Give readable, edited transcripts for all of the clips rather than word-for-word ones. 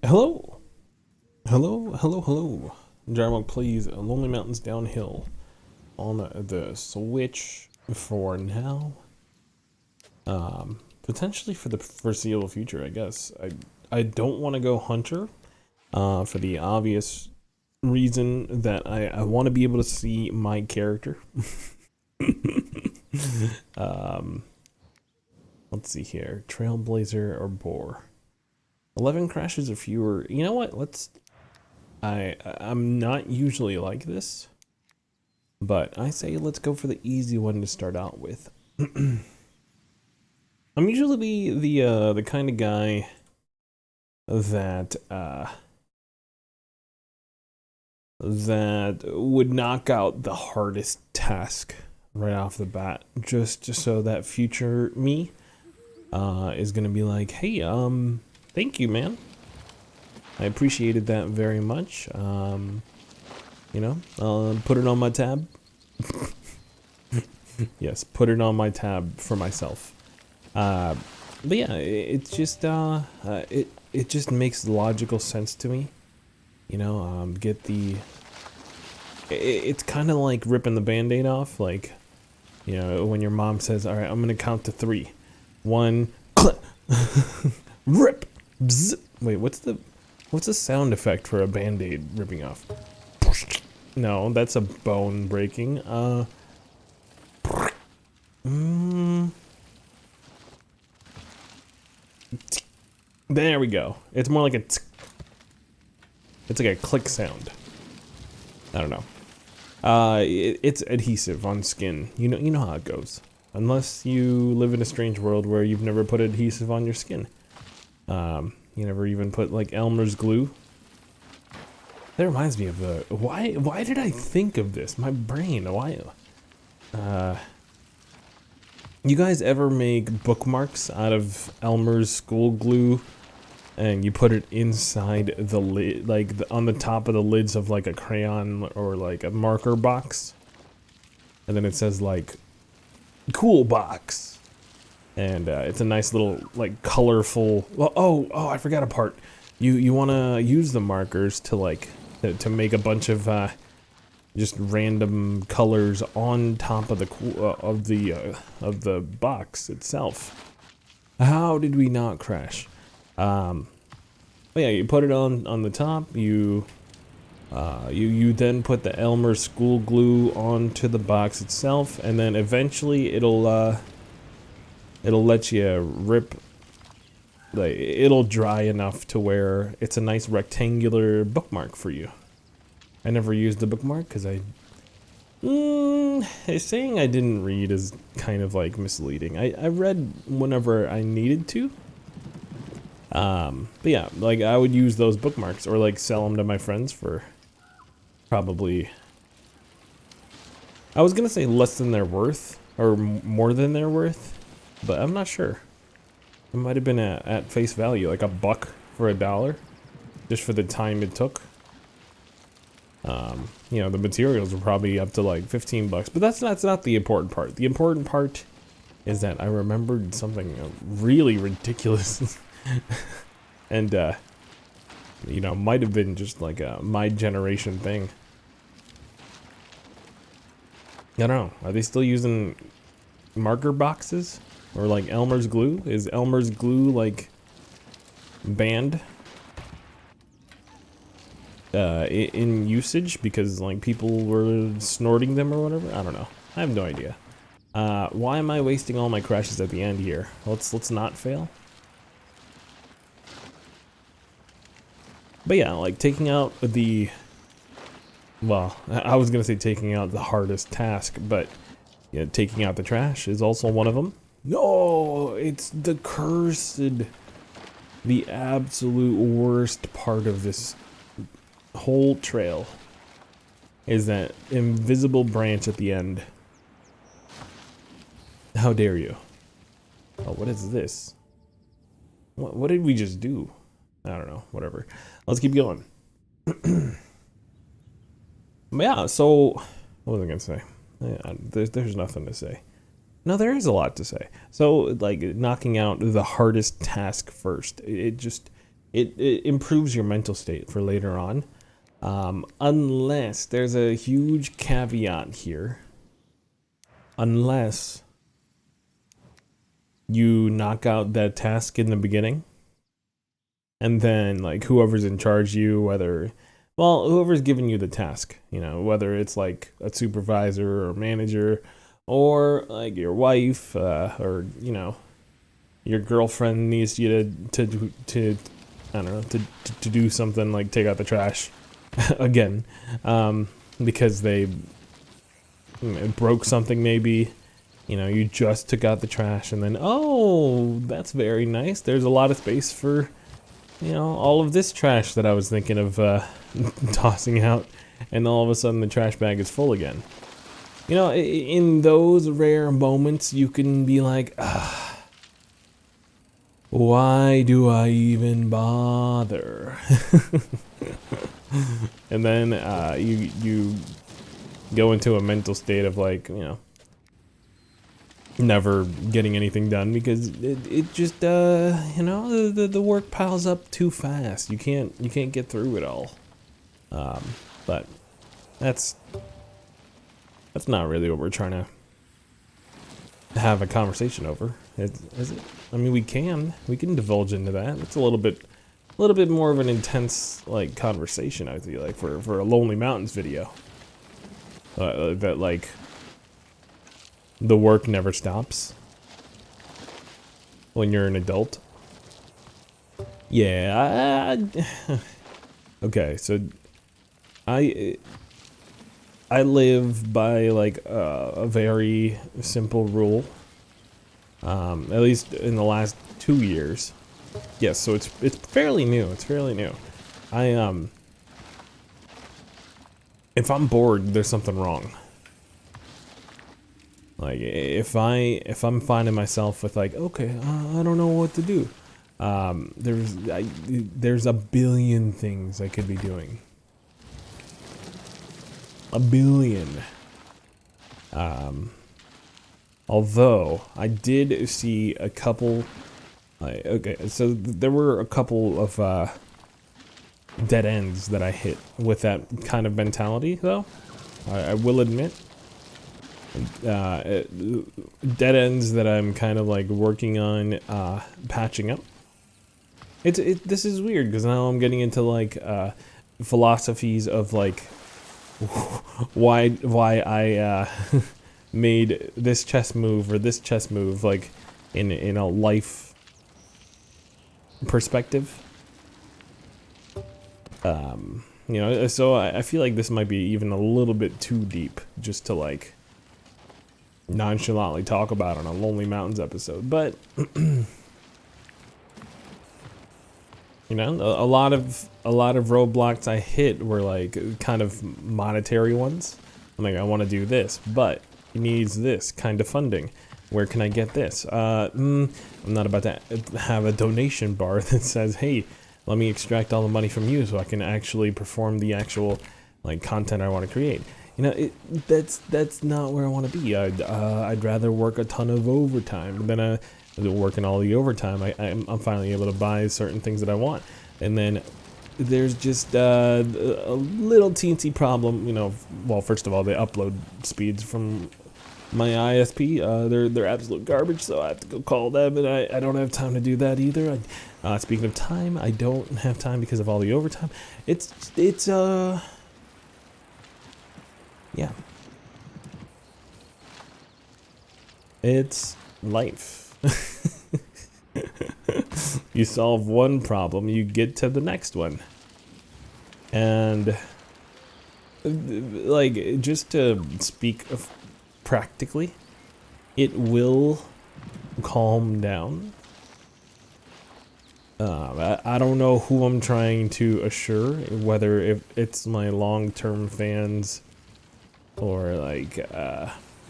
Hello, hello. Jarmo plays Lonely Mountains Downhill on the Switch for now. Potentially for the foreseeable future, I guess. I don't want to go Hunter, for the obvious reason that I want to be able to see my character. um, let's see here, Trailblazer or Boar. 11 crashes or fewer. You know what? I'm not usually like this, but I say let's go for the easy one to start out with. I'm usually the kind of guy that that would knock out the hardest task right off the bat, just so that future me is gonna be like, hey, thank you, man. I appreciated that very much. Put it on my tab. Yes, put it on my tab for myself. But yeah, it's just it just makes logical sense to me. Get the. It's kind of like ripping the Band-Aid off, like, when your mom says, "All right, I'm gonna count to 3, 1, rip." Bzz. Wait, what's the sound effect for a Band-Aid ripping off? No, that's a bone breaking. There we go. It's more like it's like a click sound. I don't know. It's adhesive on skin. You know how it goes. Unless you live in a strange world where you've never put adhesive on your skin. You never even put like Elmer's glue. That reminds me of the why did I think of this? My brain. Why? You guys ever make bookmarks out of Elmer's school glue, and you put it inside the lid, like on the top of the lids of like a crayon or like a marker box, and then it says like "cool box," and it's a nice little like colorful. Well, I forgot a part. You want to use the markers to like to make a bunch of just random colors on top of the box itself. How did we not crash? But yeah, you put it on the top. You then put the Elmer school glue onto the box itself, and then eventually it'll let you rip. Like, it'll dry enough to where it's a nice rectangular bookmark for you. I never used the bookmark because saying I didn't read is kind of like misleading. I read whenever I needed to. But yeah, like I would use those bookmarks or like sell them to my friends for probably, I was gonna say less than their worth or more than their worth, but I'm not sure. It might have been at face value, like $1 for $1, just for the time it took. The materials were probably up to like $15, but that's not the important part. The important part is that I remembered something really ridiculous, and might have been just like a my generation thing. I don't know. Are they still using marker boxes or like Elmer's glue? Is Elmer's glue like banned in usage because like people were snorting them or whatever? I don't know. I have no idea. Why am I wasting all my crashes at the end here? Let's not fail. But yeah, like taking out the, well, I was gonna say taking out the hardest task, but yeah, taking out the trash is also one of them. No, it's the cursed, the absolute worst part of this whole trail is that invisible branch at the end. How dare you? Oh, what is this? What did we just do? I don't know, whatever. Let's keep going. Yeah, so what was I gonna say? Yeah, there's nothing to say. No, there is a lot to say. So, like, knocking out the hardest task first. It just it improves your mental state for later on. Unless there's a huge caveat here. Unless you knock out that task in the beginning, and then like whoever's in charge of you, whoever's giving you the task, whether it's like a supervisor or manager, or like your wife, or your girlfriend needs you to I don't know, to do something like take out the trash again, because they broke something maybe. You just took out the trash, and then, oh, that's very nice. There's a lot of space for, all of this trash that I was thinking of tossing out, and all of a sudden the trash bag is full again. In those rare moments, you can be like, why do I even bother? And then you go into a mental state of like, never getting anything done because it just the work piles up too fast. You can't get through it all. But that's not really what we're trying to have a conversation over, is it? I mean, we can divulge into that. It's a little bit more of an intense like conversation, I feel like, for a Lonely Mountains video. That like the work never stops when you're an adult. Yeah. Okay, so I live by like a very simple rule. At least in the last 2 years. Yes, so it's fairly new. It's fairly new. If I'm bored, there's something wrong. Like if I'm finding myself with like, okay, I don't know what to do. There's a billion things I could be doing. A billion. Although I did see a couple. Okay, so there were a couple of dead ends that I hit with that kind of mentality, though. I will admit. Dead ends that I'm kind of like working on patching up. This is weird because now I'm getting into like philosophies of like why I made this chess move or this chess move, like in a life perspective. So I feel like this might be even a little bit too deep just to like nonchalantly talk about on a Lonely Mountains episode, but a lot of roadblocks I hit were like kind of monetary ones. I'm like, I want to do this, but it needs this kind of funding. Where can I get this? I'm not about to have a donation bar that says, hey, let me extract all the money from you so I can actually perform the actual like content I want to create. That's not where I want to be. I'd rather work a ton of overtime than working all the overtime. I'm finally able to buy certain things that I want, and then there's just a little teensy problem. Well, first of all, the upload speeds from my ISP, they're absolute garbage, so I have to go call them, and I don't have time to do that either. Speaking of time, I don't have time because of all the overtime. Yeah. It's life. You solve one problem, you get to the next one. And like, just to speak of practically, it will calm down. I don't know who I'm trying to assure, whether if it's my long-term fans or like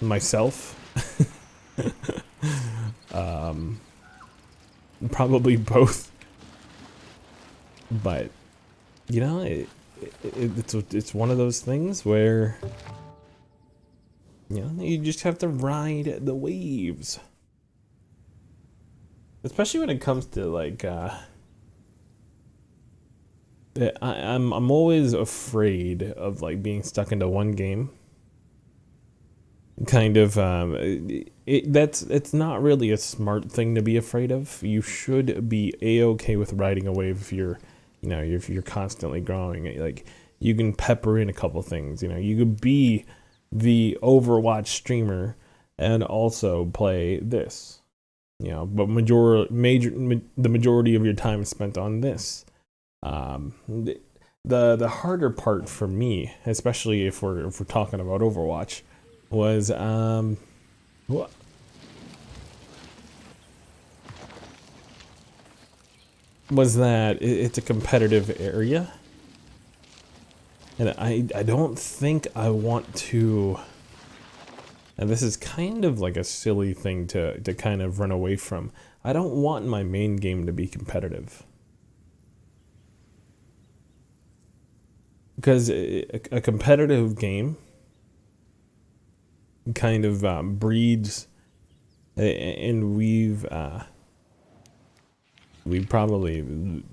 myself. Probably both, but it's one of those things where you just have to ride the waves, especially when it comes to like I'm always afraid of like being stuck into one game. Kind of it's not really a smart thing to be afraid of. You should be a-okay with riding a wave if you're, if you're constantly growing. Like, you can pepper in a couple things. You could be the Overwatch streamer and also play this. But the majority of your time is spent on this. The harder part for me, especially if we're talking about Overwatch, was that it's a competitive area, and I don't think I want to. And this is kind of like a silly thing to kind of run away from. I don't want my main game to be competitive. Because a competitive game kind of breeds, and we've probably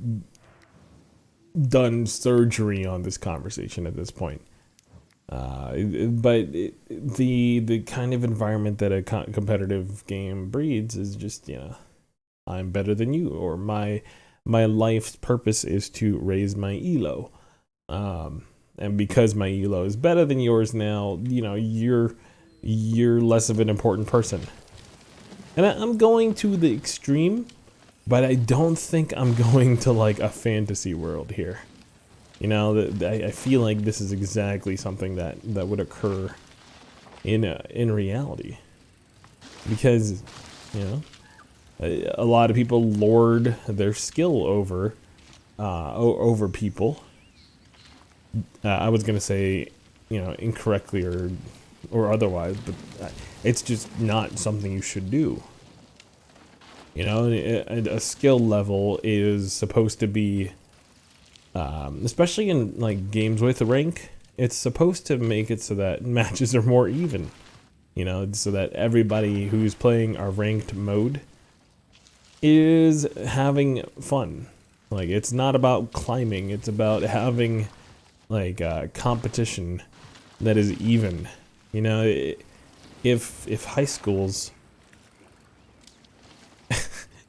done surgery on this conversation at this point. But the kind of environment that a competitive game breeds is just, I'm better than you, or my life's purpose is to raise my elo. And because my elo is better than yours now, you're less of an important person. And I'm going to the extreme, but I don't think I'm going to like a fantasy world here. I feel like this is exactly something that would occur in reality, because a lot of people lord their skill over people. I was gonna say, incorrectly or otherwise, but it's just not something you should do. A skill level is supposed to be, especially in like games with rank, it's supposed to make it so that matches are more even. So that everybody who's playing our ranked mode is having fun. Like, it's not about climbing, it's about having like competition that is even. If high schools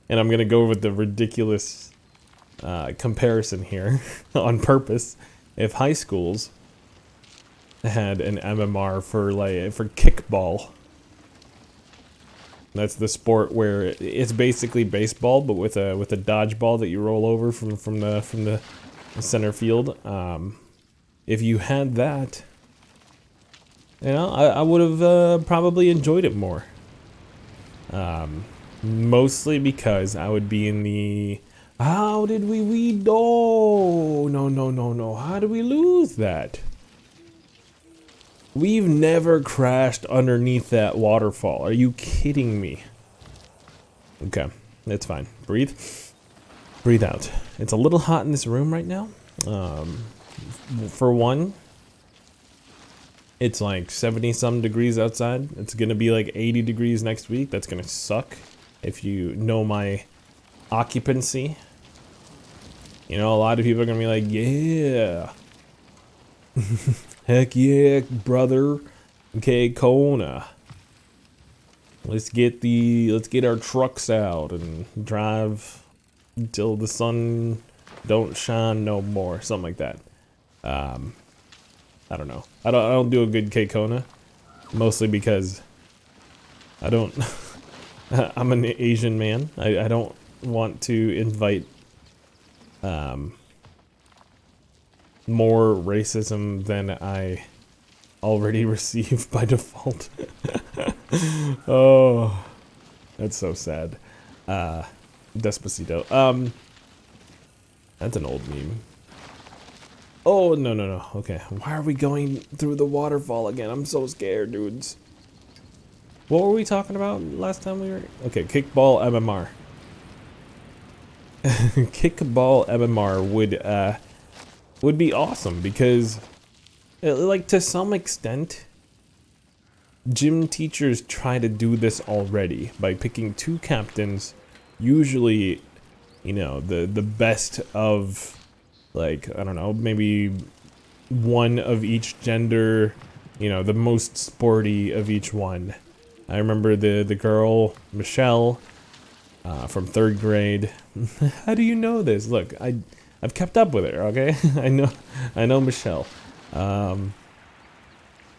and I'm gonna go with the ridiculous comparison here on purpose, if high schools had an MMR for kickball, that's the sport where it's basically baseball but with a dodgeball that you roll over from the center field. If you had that, I would have probably enjoyed it more. Mostly because I would be in the... How did we No. How did we lose that? We've never crashed underneath that waterfall. Are you kidding me? Okay, that's fine. Breathe. Breathe out. It's a little hot in this room right now. For one, it's like 70-some degrees outside. It's gonna be like 80 degrees next week. That's gonna suck if you know my occupancy. A lot of people are gonna be like, yeah. Heck yeah, brother. Okay, Kona. Let's get our trucks out and drive until the sun don't shine no more. Something like that. I don't know. I don't do a good K-Kona, mostly because I don't. I'm an Asian man. I don't want to invite more racism than I already receive by default. Oh, that's so sad. Despacito. That's an old meme. Oh, no. Okay, why are we going through the waterfall again? I'm so scared, dudes. What were we talking about last time we were... Okay, kickball MMR. Kickball MMR would be awesome because, like, to some extent, gym teachers try to do this already by picking two captains, usually, the best of Like, I don't know, maybe one of each gender, you know, the most sporty of each one. I remember the girl, Michelle, from 3rd grade. How do you know this? Look, I've kept up with her, okay? I know Michelle.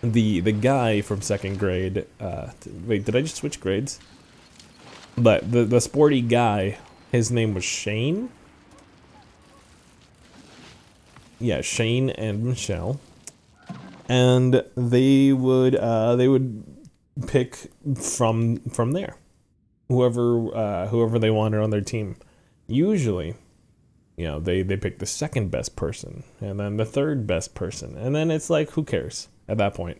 The guy from 2nd grade, wait, did I just switch grades? But the sporty guy, his name was Shane. Yeah, Shane and Michelle. And they would pick from there. Whoever they wanted on their team. Usually, you know, they pick the 2nd best person and then the 3rd best person. And then it's like, who cares at that point?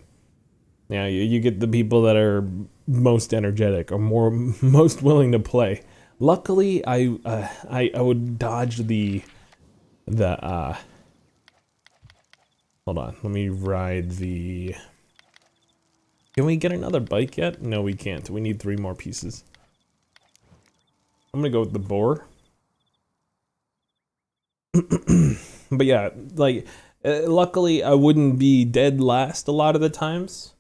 Yeah, you get the people that are most energetic or most willing to play. Luckily, I would dodge the hold on, let me ride the. Can we get another bike yet? No, we can't. We need 3 more pieces. I'm gonna go with the boar. But yeah, like, luckily I wouldn't be dead last a lot of the times.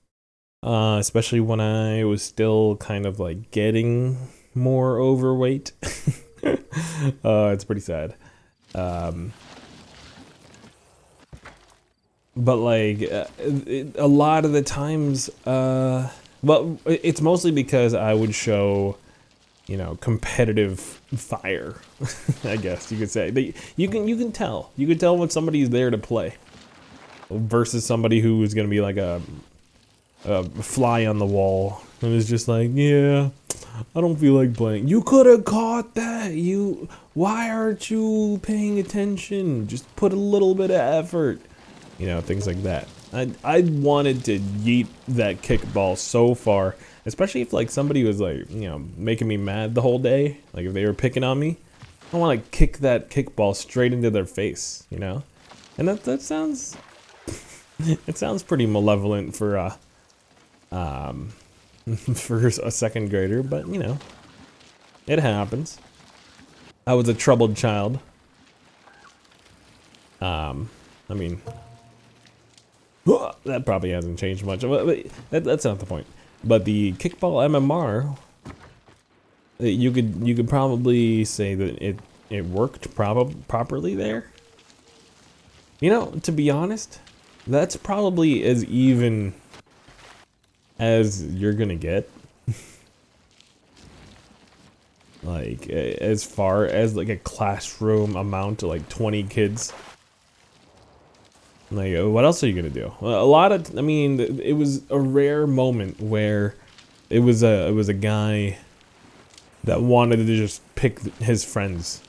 Especially when I was still kind of like getting more overweight. It's pretty sad. But like, a lot of the times, well, it's mostly because I would show, you know, competitive fire. I guess you could say. But you can tell when somebody's there to play versus somebody who is going to be like a fly on the wall and is just like, yeah, I don't feel like playing. You could have caught that. Why aren't you paying attention? Just put a little bit of effort. You know, things like that. I wanted to yeet that kickball so far, especially if like somebody was like, you know, making me mad the whole day. Like if they were picking on me, I want to kick that kickball straight into their face, you know? And that sounds, it sounds pretty malevolent for for a 2nd grader, but you know, it happens. I was a troubled child. I mean, that probably hasn't changed much. But that's not the point. But the kickball MMR, you could probably say that it worked properly there. You know, to be honest, that's probably as even as you're gonna get. Like, as far as like a classroom amount to like 20 kids. Like, what else are you gonna do? A lot of, I mean, it was a rare moment where it was a guy that wanted to just pick his friends,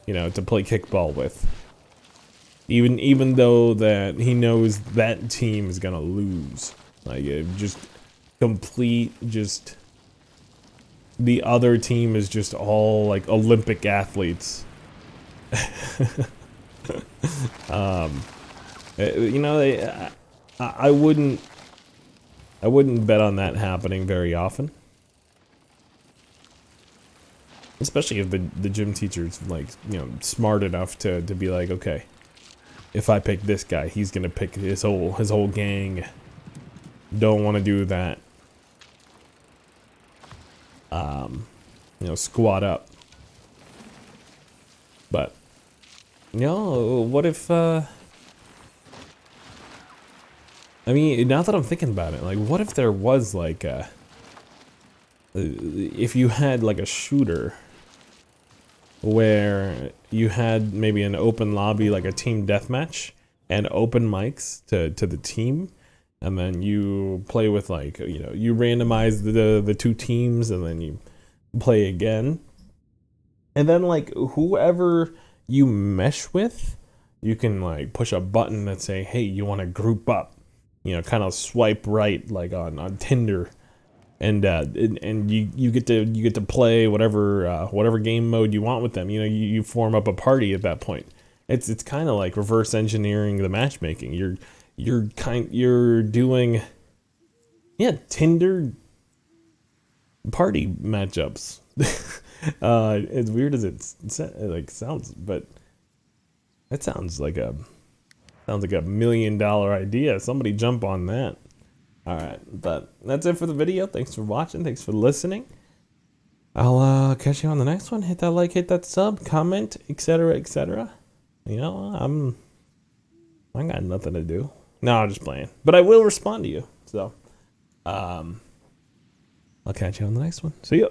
you know, to play kickball with. Even though that he knows that team is gonna lose. Like, just complete, just the other team is just all like Olympic athletes. You know, I wouldn't bet on that happening very often. Especially if the gym teacher's like, you know, smart enough to be like, okay, if I pick this guy, he's gonna pick his whole gang. Don't want to do that. You know, squat up. But, you know, what if, I mean, now that I'm thinking about it, like, what if there was, like, if you had, like, a shooter where you had maybe an open lobby, like a team deathmatch, and open mics to the team, and then you play with, like, you know, you randomize the 2 teams, and then you play again. And then, like, whoever you mesh with, you can, like, push a button that say, hey, you want to group up. You know, kind of swipe right, like on Tinder, and you get to play whatever game mode you want with them. You know, you form up a party at that point. It's kind of like reverse engineering the matchmaking. You're doing, yeah, Tinder party matchups. As weird as it like sounds, but That sounds like a $1 million idea. Somebody jump on that. All right, but that's it for the video. Thanks for watching. Thanks for listening. I'll catch you on the next one. Hit that like, hit that sub, comment, etc., etc. You know, I got nothing to do. No, I'm just playing. But I will respond to you. So, I'll catch you on the next one. See ya.